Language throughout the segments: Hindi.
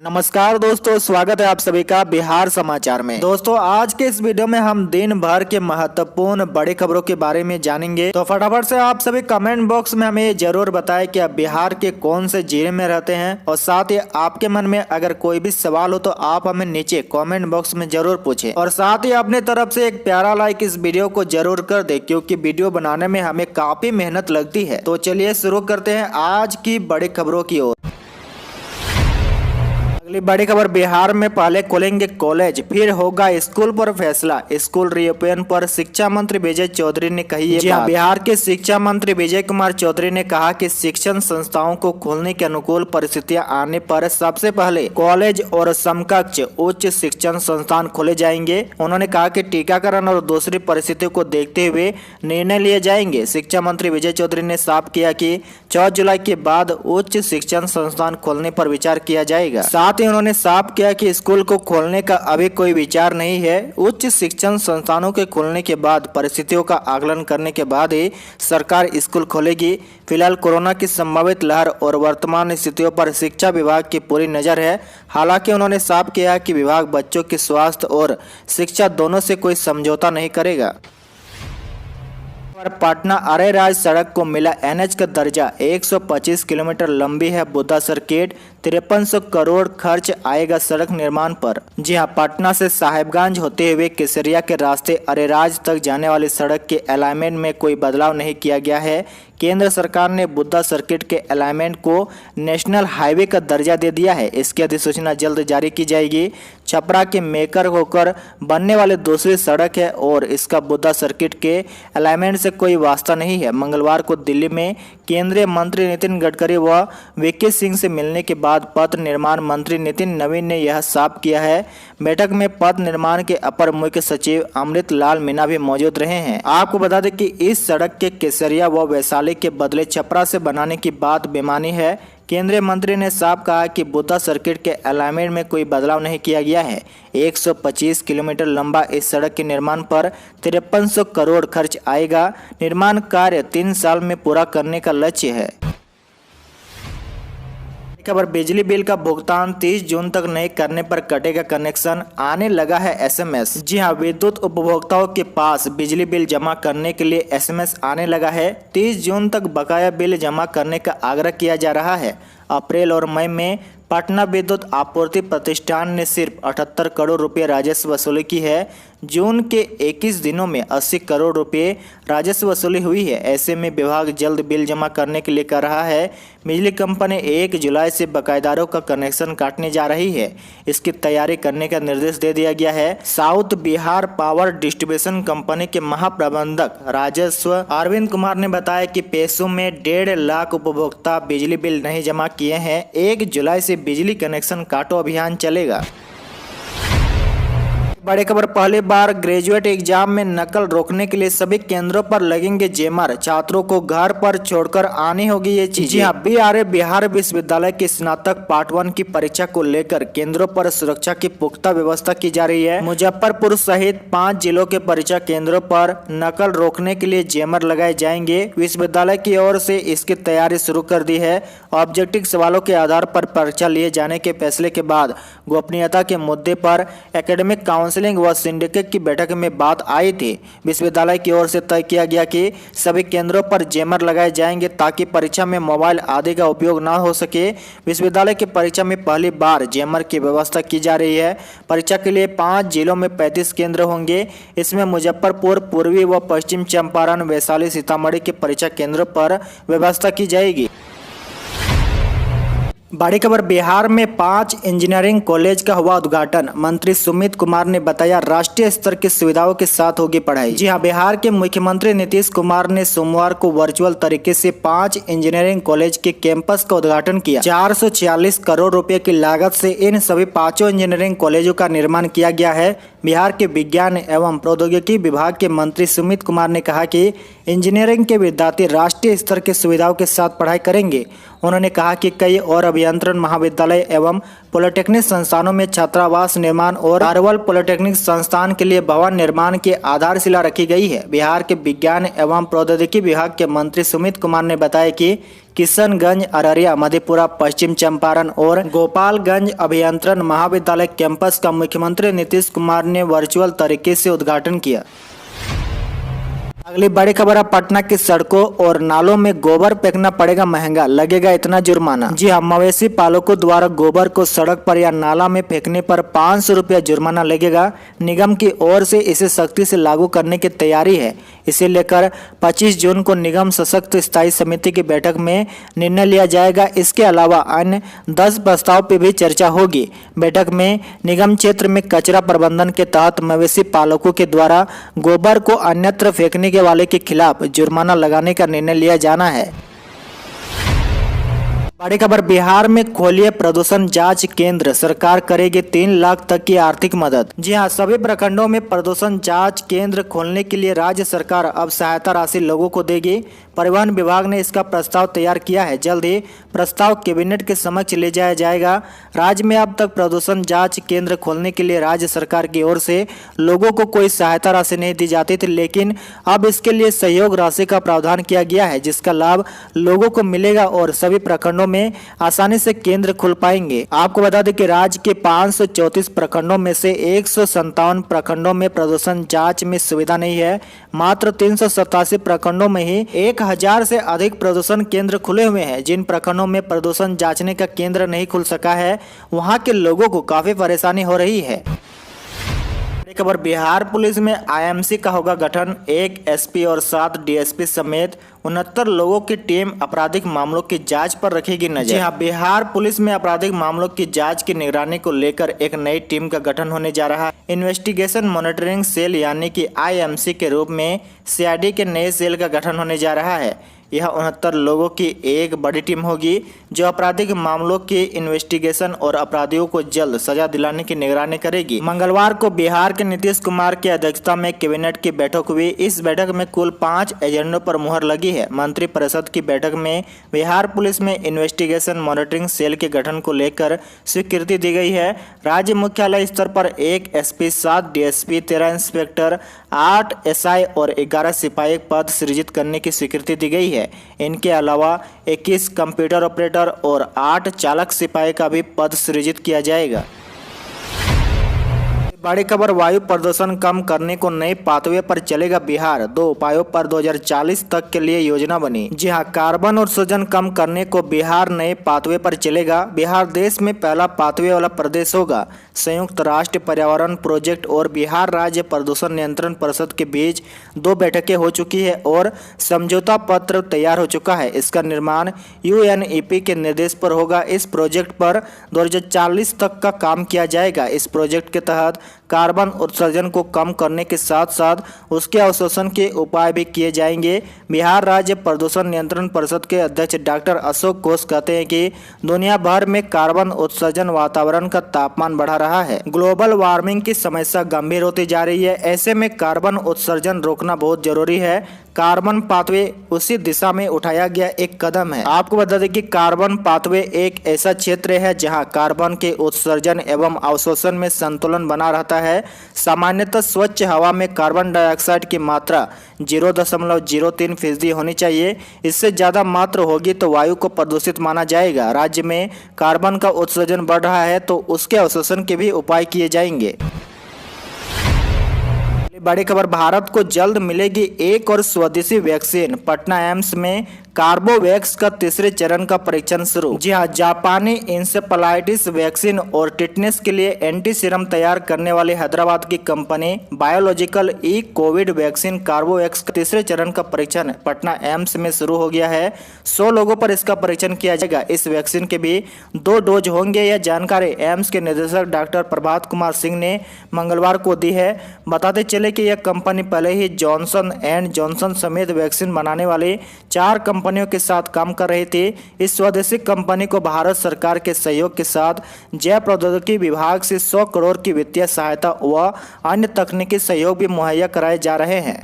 नमस्कार दोस्तों, स्वागत है आप सभी का बिहार समाचार में। दोस्तों, आज के इस वीडियो में हम दिन भर के महत्वपूर्ण बड़ी खबरों के बारे में जानेंगे। तो फटाफट से आप सभी कमेंट बॉक्स में हमें जरूर बताएं कि आप बिहार के कौन से जिले में रहते हैं, और साथ ही आपके मन में अगर कोई भी सवाल हो तो आप हमें नीचे कमेंट बॉक्स में जरूर पूछें, और साथ ही अपने तरफ से एक प्यारा लाइक इस वीडियो को जरूर कर दे, क्योंकि वीडियो बनाने में हमें काफी मेहनत लगती है। तो चलिए शुरू करते हैं आज की बड़ी खबरों की ओर। अगली बड़ी खबर, बिहार में पहले खुलेंगे कॉलेज फिर होगा स्कूल पर फैसला। स्कूल रीओपन पर शिक्षा मंत्री विजय चौधरी ने कही है। जी हां, बिहार के शिक्षा मंत्री विजय कुमार चौधरी ने कहा कि शिक्षण संस्थाओं को खोलने के अनुकूल परिस्थितियां आने पर सबसे पहले कॉलेज और समकक्ष उच्च शिक्षण संस्थान खोले जाएंगे। उन्होंने कहा कि टीकाकरण और दूसरी परिस्थितियों को देखते हुए निर्णय लिए जाएंगे। शिक्षा मंत्री विजय चौधरी ने साफ किया कि 4 जुलाई के बाद उच्च शिक्षण संस्थान खोलने पर विचार किया जाएगा। साथ ही उन्होंने साफ किया कि स्कूल को खोलने का अभी कोई विचार नहीं है। उच्च शिक्षण संस्थानों के खोलने के बाद परिस्थितियों का आकलन करने के बाद ही सरकार स्कूल खोलेगी। फिलहाल कोरोना की संभावित लहर और वर्तमान स्थितियों पर शिक्षा विभाग की पूरी नजर है। हालांकि उन्होंने साफ किया कि विभाग बच्चों के स्वास्थ्य और शिक्षा दोनों से कोई समझौता नहीं करेगा। पटना अरेराज सड़क को मिला एनएच का दर्जा। 125 किलोमीटर लंबी है बुद्धा सर्किट। 5300 करोड़ खर्च आएगा सड़क निर्माण पर। जी हां, पटना से साहेबगंज होते हुए केसरिया के रास्ते अरेराज तक जाने वाली सड़क के अलाइनमेंट में कोई बदलाव नहीं किया गया है। केंद्र सरकार ने बुद्धा सर्किट के अलाइनमेंट को नेशनल हाईवे का दर्जा दे दिया है। इसकी अधिसूचना जल्द जारी की जाएगी। छपरा के मेकर होकर बनने वाली दूसरी सड़क है और इसका बुद्धा सर्किट के अलाइनमेंट से कोई वास्ता नहीं है। मंगलवार को दिल्ली में केंद्रीय मंत्री नितिन गडकरी व वीके सिंह से मिलने के बाद पथ निर्माण मंत्री नितिन नवीन ने यह साफ किया है। बैठक में पथ निर्माण के अपर मुख्य सचिव अमृत लाल मीणा भी मौजूद रहे हैं। आपको बता दें कि इस सड़क के केसरिया व वैशाली के बदले छपरा से बनाने की बात बेमानी है। केंद्रीय मंत्री ने साफ कहा कि बुद्धा सर्किट के अलाइनमेंट में कोई बदलाव नहीं किया गया है। 125 किलोमीटर लंबा इस सड़क के निर्माण पर 5300 करोड़ खर्च आएगा। निर्माण कार्य 3 साल में पूरा करने का लक्ष्य है। खबर, बिजली बिल का भुगतान 30 जून तक नहीं करने पर कटेगा कनेक्शन, आने लगा है एसएमएस। जी हां, विद्युत उपभोक्ताओं के पास बिजली बिल जमा करने के लिए एसएमएस आने लगा है। 30 जून तक बकाया बिल जमा करने का आग्रह किया जा रहा है। अप्रैल और मई में पटना विद्युत आपूर्ति प्रतिष्ठान ने सिर्फ 78 करोड़ रुपए राजस्व वसूली की है। जून के 21 दिनों में 80 करोड़ रुपए राजस्व वसूली हुई है। ऐसे में विभाग जल्द बिल जमा करने के लिए कर रहा है। बिजली कंपनी 1 जुलाई से बकायेदारों का कनेक्शन काटने जा रही है। इसकी तैयारी करने का निर्देश दे दिया गया है। South Bihar power distribution company के महाप्रबंधक राजस्व अरविंद कुमार ने बताया कि पेशों में 1.5 लाख उपभोक्ता बिजली बिल नहीं जमा किए हैं। 1 जुलाई से बिजली कनेक्शन काटो अभियान चलेगा। बड़ी खबर, पहली बार ग्रेजुएट एग्जाम में नकल रोकने के लिए सभी केंद्रों पर लगेंगे जैमर। छात्रों को घर पर छोड़कर आनी होगी ये चीज। जी हां, बीआरए बिहार विश्वविद्यालय की स्नातक पार्ट 1 की परीक्षा को लेकर केंद्रों पर सुरक्षा की पुख्ता व्यवस्था की जा रही है। मुजफ्फरपुर सहित 5 जिलों के परीक्षा केंद्रों पर नकल रोकने के लिए जैमर लगाए जाएंगे। विश्वविद्यालय की ओर से इसकी तैयारी शुरू कर दी है। ऑब्जेक्टिव सवालों के आधार पर परीक्षा लिए जाने के फैसले के बाद गोपनीयता के मुद्दे पर एकेडमिक काउंसिल व सिंडिकेट की बैठक में बात आई थी। विश्वविद्यालय की ओर से तय किया गया कि सभी केंद्रों पर जैमर लगाए जाएंगे ताकि परीक्षा में मोबाइल आदि का उपयोग न हो सके। विश्वविद्यालय की परीक्षा में पहली बार जैमर की व्यवस्था की जा रही है। परीक्षा के लिए 5 जिलों में 35 केंद्र होंगे। इसमें मुजफ्फरपुर, पूर्वी व पश्चिम चंपारण, वैशाली, सीतामढ़ी के परीक्षा केंद्रों पर व्यवस्था की जाएगी। बड़ी खबर, बिहार में 5 इंजीनियरिंग कॉलेज का हुआ उद्घाटन। मंत्री सुमित कुमार ने बताया राष्ट्रीय स्तर की सुविधाओं के साथ होगी पढ़ाई। जी हां, बिहार के मुख्यमंत्री नीतीश कुमार ने सोमवार को वर्चुअल तरीके से 5 इंजीनियरिंग कॉलेज के कैंपस का उद्घाटन किया। 446 करोड़ रुपए की लागत से इन सभी 5 इंजीनियरिंग कॉलेजों का निर्माण किया गया है। बिहार के विज्ञान एवं प्रौद्योगिकी विभाग के मंत्री सुमित कुमार ने कहा कि इंजीनियरिंग के विद्यार्थी राष्ट्रीय स्तर की सुविधाओं के साथ पढ़ाई करेंगे। उन्होंने कहा कि कई और अभियंत्रण महाविद्यालय एवं पॉलिटेक्निक संस्थानों में छात्रावास निर्माण और अरवल पॉलिटेक्निक संस्थान के लिए भवन निर्माण की आधारशिला रखी गई है। बिहार के विज्ञान एवं प्रौद्योगिकी विभाग के मंत्री सुमित कुमार ने बताया कि किशनगंज, अररिया, मधेपुरा, पश्चिम चंपारण और गोपालगंज अभियंत्रण महाविद्यालय कैंपस का मुख्यमंत्री नीतीश कुमार ने वर्चुअल तरीके से उद्घाटन किया। अगली बड़ी खबर है पटना की सड़कों और नालों में गोबर फेंकना पड़ेगा महंगा, लगेगा इतना जुर्माना। जी हाँ, मवेशी पालकों द्वारा गोबर को सड़क पर या नाला में फेंकने पर 500 रुपया जुर्माना लगेगा। निगम की ओर से इसे सख्ती से लागू करने की तैयारी है। इसे लेकर 25 जून को निगम सशक्त स्थायी समिति की बैठक में निर्णय लिया जाएगा। इसके अलावा अन्य 10 प्रस्ताव पर भी चर्चा होगी। बैठक में निगम क्षेत्र में कचरा प्रबंधन के तहत मवेशी पालकों के द्वारा गोबर को अन्यत्र फेंकने वाले के खिलाफ जुर्माना लगाने का निर्णय लिया जाना है। बड़ी खबर, बिहार में खोलिए प्रदूषण जांच केंद्र, सरकार करेगी 3 लाख तक की आर्थिक मदद। जी हां, सभी प्रखंडों में प्रदूषण जांच केंद्र खोलने के लिए राज्य सरकार अब सहायता राशि लोगों को देगी। परिवहन विभाग ने इसका प्रस्ताव तैयार किया है। जल्द ही प्रस्ताव कैबिनेट के समक्ष ले जाया जाएगा। राज्य में अब तक प्रदूषण जांच केंद्र खोलने के लिए राज्य सरकार की ओर से लोगों को कोई सहायता राशि नहीं दी जाती थी, लेकिन अब इसके लिए सहयोग राशि का प्रावधान किया गया है, जिसका लाभ लोगों को मिलेगा और सभी प्रखंडों में आसानी से केंद्र खुल पाएंगे। आपको बता दें कि राज्य के 534 प्रखंडों में से 157 प्रखंडों में प्रदूषण जांच में सुविधा नहीं है। मात्र 387 प्रखंडों में ही 1000 से अधिक प्रदूषण केंद्र खुले हुए हैं। जिन प्रखंडों में प्रदूषण जांचने का केंद्र नहीं खुल सका है, वहां के लोगों को काफी परेशानी हो रही है। खबर, बिहार पुलिस में आईएमसी का होगा गठन। 1 एसपी और 7 डीएसपी समेत 69 लोगों की टीम आपराधिक मामलों की जांच पर रखेगी नजर। जी हां, बिहार पुलिस में आपराधिक मामलों की जांच की निगरानी को लेकर एक नई टीम का गठन होने जा रहा है। इन्वेस्टिगेशन मॉनिटरिंग सेल यानी कि आईएमसी के रूप में सीआईडी के नए सेल का गठन होने जा रहा है। यह 69 लोगों की एक बड़ी टीम होगी जो आपराधिक मामलों की इन्वेस्टिगेशन और अपराधियों को जल्द सजा दिलाने की निगरानी करेगी। मंगलवार को बिहार के नीतीश कुमार की अध्यक्षता में कैबिनेट की बैठक हुई। इस बैठक में कुल 5 एजेंडों पर मुहर लगी है। मंत्रिपरिषद की बैठक में बिहार पुलिस में इन्वेस्टिगेशन मॉनिटरिंग सेल के गठन को लेकर स्वीकृति दी गई है। राज्य मुख्यालय स्तर पर 1 एसपी, 7 डीएसपी, 13 इंस्पेक्टर, 8 एसआई और 11 सिपाही पद सृजित करने की स्वीकृति दी गई है। इनके अलावा 21 कंप्यूटर ऑपरेटर और 8 चालक सिपाही का भी पद सृजित किया जाएगा। बड़ी खबर, वायु प्रदूषण कम करने को नए पाथवे पर चलेगा बिहार। 2 उपायों पर 2040 तक के लिए योजना बनी। जी हां, कार्बन उत्सर्जन कम करने को बिहार नए पाथवे पर चलेगा। बिहार देश में पहला पाथवे वाला प्रदेश होगा। संयुक्त राष्ट्र पर्यावरण प्रोजेक्ट और बिहार राज्य प्रदूषण नियंत्रण परिषद के बीच 2 बैठकें हो चुकी है और समझौता पत्र तैयार हो चुका है। इसका निर्माण यूएनईपी के निर्देश पर होगा। इस प्रोजेक्ट पर 2040 तक का काम किया जाएगा। इस प्रोजेक्ट के तहत कार्बन उत्सर्जन को कम करने के साथ साथ उसके अवशोषण के उपाय भी किए जाएंगे। बिहार राज्य प्रदूषण नियंत्रण परिषद के अध्यक्ष डॉक्टर अशोक घोष कहते हैं कि दुनिया भर में कार्बन उत्सर्जन वातावरण का तापमान बढ़ा रहा है। ग्लोबल वार्मिंग की समस्या गंभीर होती जा रही है। ऐसे में कार्बन उत्सर्जन रोकना बहुत जरूरी है। कार्बन पाथवे उसी दिशा में उठाया गया एक कदम है। आपको बता दें कि कार्बन पाथवे एक ऐसा क्षेत्र है जहां कार्बन के उत्सर्जन एवं अवशोषण में संतुलन बना रहता है। सामान्यतः स्वच्छ हवा में कार्बन डाइऑक्साइड की मात्रा 0.03% होनी चाहिए। इससे ज्यादा मात्रा होगी तो वायु को प्रदूषित माना जाएगा। राज्य में कार्बन का उत्सर्जन बढ़ रहा है तो उसके अवशोषण के भी उपाय किए जाएंगे। बड़ी खबर, भारत को जल्द मिलेगी एक और स्वदेशी वैक्सीन। पटना एम्स में कार्बोवैक्स का 3रे चरण का परीक्षण शुरू। जी हां, जापानी इंसेफेलाइटिस वैक्सीन और टिटनेस के लिए एंटी सीरम तैयार करने वाली हैदराबाद की कंपनी बायोलॉजिकल ई कोविड वैक्सीन कार्बोवैक्स का 3रे चरण का परीक्षण पटना एम्स में शुरू हो गया है। 100 लोगों पर इसका परीक्षण किया जाएगा। इस वैक्सीन के भी 2 डोज होंगे। यह जानकारी एम्स के निदेशक डॉक्टर प्रभात कुमार सिंह ने मंगलवार को दी है। बताते चले कि यह कंपनी पहले ही जॉनसन एंड जॉनसन समेत वैक्सीन बनाने वाली 4 कंपनियों के साथ काम कर रही थी। इस स्वदेशी कंपनी को भारत सरकार के सहयोग के साथ जैव प्रौद्योगिकी विभाग से 100 करोड़ की वित्तीय सहायता व अन्य तकनीकी सहयोग भी मुहैया कराए जा रहे हैं।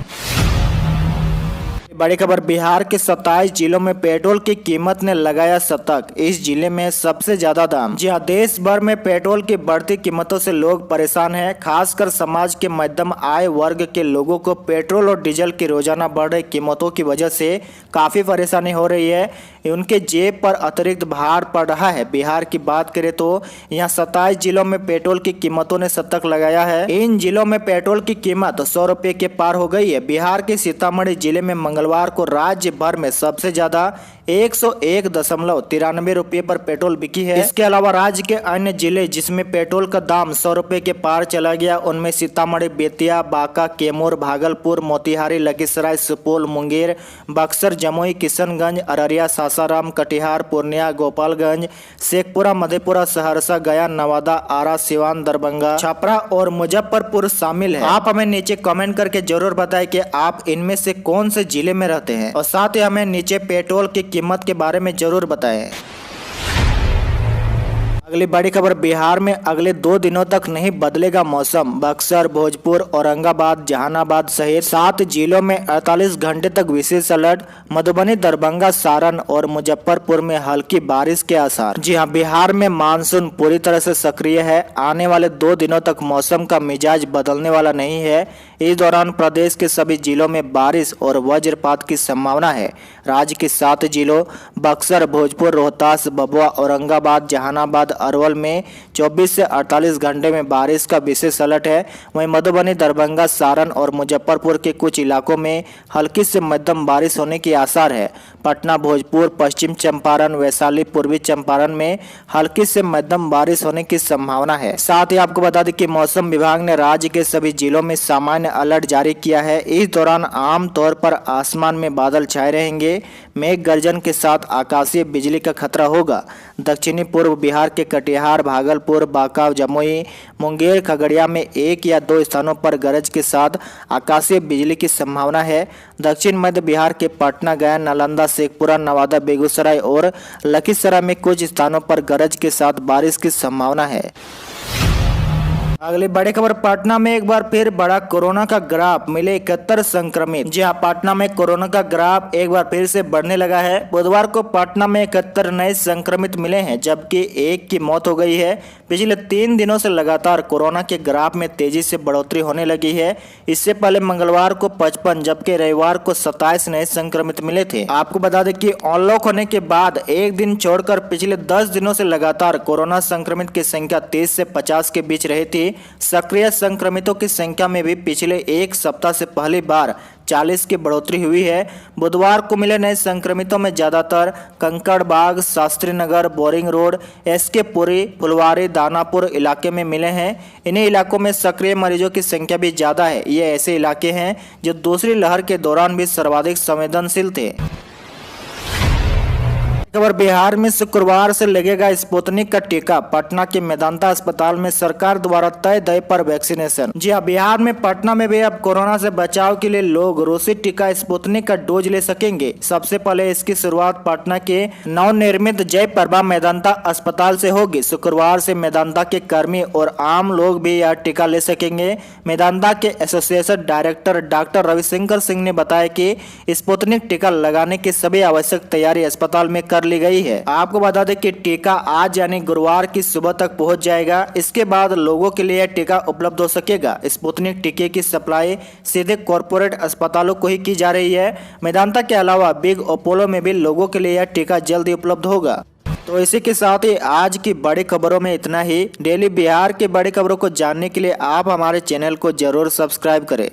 बड़ी खबर, बिहार के 27 जिलों में पेट्रोल की कीमत ने लगाया शतक। इस जिले में सबसे ज्यादा दाम। जी हाँ, देश भर में पेट्रोल की बढ़ती कीमतों से लोग परेशान हैं। खासकर समाज के मध्यम आय वर्ग के लोगों को पेट्रोल और डीजल की रोजाना बढ़ रही कीमतों की वजह से काफी परेशानी हो रही है। उनके जेब पर अतिरिक्त भार पड़ रहा है। बिहार की बात करें तो यहाँ 27 जिलों में पेट्रोल की कीमतों ने शतक लगाया है। इन जिलों में पेट्रोल की कीमत 100 रुपए के पार हो गई है। बिहार के सीतामढ़ी जिले में मंगलवार को राज्य भर में सबसे ज्यादा 101.93 रुपये पर पेट्रोल बिकी है। इसके अलावा राज्य के अन्य जिले जिसमें पेट्रोल का दाम 100 रुपये के पार चला गया, उनमें सीतामढ़ी, बेतिया, बांका, कैमूर, भागलपुर, मोतिहारी, लखीसराय, सुपौल, मुंगेर, बक्सर, जमुई, किशनगंज, अररिया, सासाराम, कटिहार, पूर्णिया, गोपालगंज, शेखपुरा, मधेपुरा, सहरसा, गया, नवादा, आरा, सिवान, दरभंगा, छपरा और मुजफ्फरपुर शामिल है। आप हमें नीचे कमेंट करके जरूर बताएं कि आप इनमें से कौन से जिले में रहते हैं, और साथ ही हमें नीचे पेट्रोल की कीमत के बारे में जरूर बताएं। अगली बड़ी खबर, बिहार में अगले 2 दिनों तक नहीं बदलेगा मौसम। बक्सर, भोजपुर, औरंगाबाद, जहानाबाद सहित 7 जिलों में 48 घंटे तक विशेष अलर्ट। मधुबनी, दरभंगा, सारण और मुजफ्फरपुर में हल्की बारिश के आसार। जी हां, बिहार में मानसून पूरी तरह से सक्रिय है। आने वाले 2 दिनों तक मौसम का मिजाज बदलने वाला नहीं है। इस दौरान प्रदेश के सभी जिलों में बारिश और वज्रपात की संभावना है। राज्य के 7 जिलों बक्सर, भोजपुर, रोहतास, भभुआ, औरंगाबाद, जहानाबाद, अरवल में 24 से 48 घंटे में बारिश का विशेष अलर्ट है। वहीं मधुबनी, दरभंगा, सारण और मुजफ्फरपुर के कुछ इलाकों में हल्की से मध्यम बारिश होने की आसार है। पटना, भोजपुर, पश्चिम चंपारण, वैशाली, पूर्वी चंपारण में हल्की से मध्यम बारिश होने की संभावना है। साथ ही आपको बता दें कि मौसम विभाग ने राज्य के सभी जिलों में सामान्य अलर्ट जारी किया है। इस दौरान आमतौर पर आसमान में बादल छाए रहेंगे। मेघ गर्जन के साथ आकाशीय बिजली का खतरा होगा। दक्षिणी पूर्व बिहार के कटिहार, भागलपुर, बांका, जमुई, मुंगेर, खगड़िया में 1 या 2 स्थानों पर गरज के साथ आकाशीय बिजली की संभावना है। दक्षिण मध्य बिहार के पटना, गया, नालंदा, शेखपुरा, नवादा, बेगूसराय और लखीसराय में कुछ स्थानों पर गरज के साथ बारिश की संभावना है। अगली बड़ी खबर, पटना में एक बार फिर बड़ा कोरोना का ग्राफ, मिले 71 संक्रमित। जी हां, पटना में कोरोना का ग्राफ एक बार फिर से बढ़ने लगा है। बुधवार को पटना में 71 नए संक्रमित मिले हैं, जबकि 1 की मौत हो गई है। पिछले 3 दिनों से लगातार कोरोना के ग्राफ में तेजी से बढ़ोतरी होने लगी है। इससे पहले मंगलवार को 55 जबकि रविवार को 27 नए संक्रमित मिले थे। आपको बता दें कि अनलॉक होने के बाद एक दिन छोड़कर पिछले 10 दिनों से लगातार कोरोना संक्रमित की संख्या 30 से 50 के बीच रही थी। सक्रिय संक्रमितों की संख्या में भी पिछले एक सप्ताह से पहली बार 40 की बढ़ोतरी हुई है। बुधवार को मिले नए संक्रमितों में ज्यादातर Kankarbagh, Shastri Nagar, boring road, SK Puri, फुलवारी, दानापुर इलाके में मिले हैं। इन्हीं इलाकों में सक्रिय मरीजों की संख्या भी ज्यादा है। ये ऐसे इलाके हैं जो दूसरी लहर के दौरान भी सर्वाधिक संवेदनशील थे। खबर, बिहार में शुक्रवार से लगेगा स्पुतनिक का टीका। पटना के मेदांता अस्पताल में सरकार द्वारा तय दर पर वैक्सीनेशन। जी हां, बिहार में पटना में भी अब कोरोना से बचाव के लिए लोग रूसी टीका स्पुतनिक का डोज ले सकेंगे। सबसे पहले इसकी शुरुआत पटना के नवनिर्मित जयप्रभा मेदांता अस्पताल से होगी। शुक्रवार से मेदांता के कर्मी और आम लोग भी यह टीका ले सकेंगे। मेदांता के association director doctor Ravishankar Singh ने बताया कि स्पुतनिक टीका लगाने की सभी आवश्यक तैयारी अस्पताल में कर ली गई है। आपको बता दें कि टीका आज यानी गुरुवार की सुबह तक पहुंच जाएगा। इसके बाद लोगों के लिए टीका उपलब्ध हो सकेगा। स्पुतनिक टीके की सप्लाई सीधे कॉर्पोरेट अस्पतालों को ही की जा रही है। मेदांता के अलावा बिग अपोलो में भी लोगों के लिए यह टीका जल्द ही उपलब्ध होगा। तो इसी के साथ ही आज की बड़ी खबरों में इतना ही। डेली बिहार की बड़ी खबरों को जानने के लिए आप हमारे चैनल को जरूर सब्सक्राइब करें।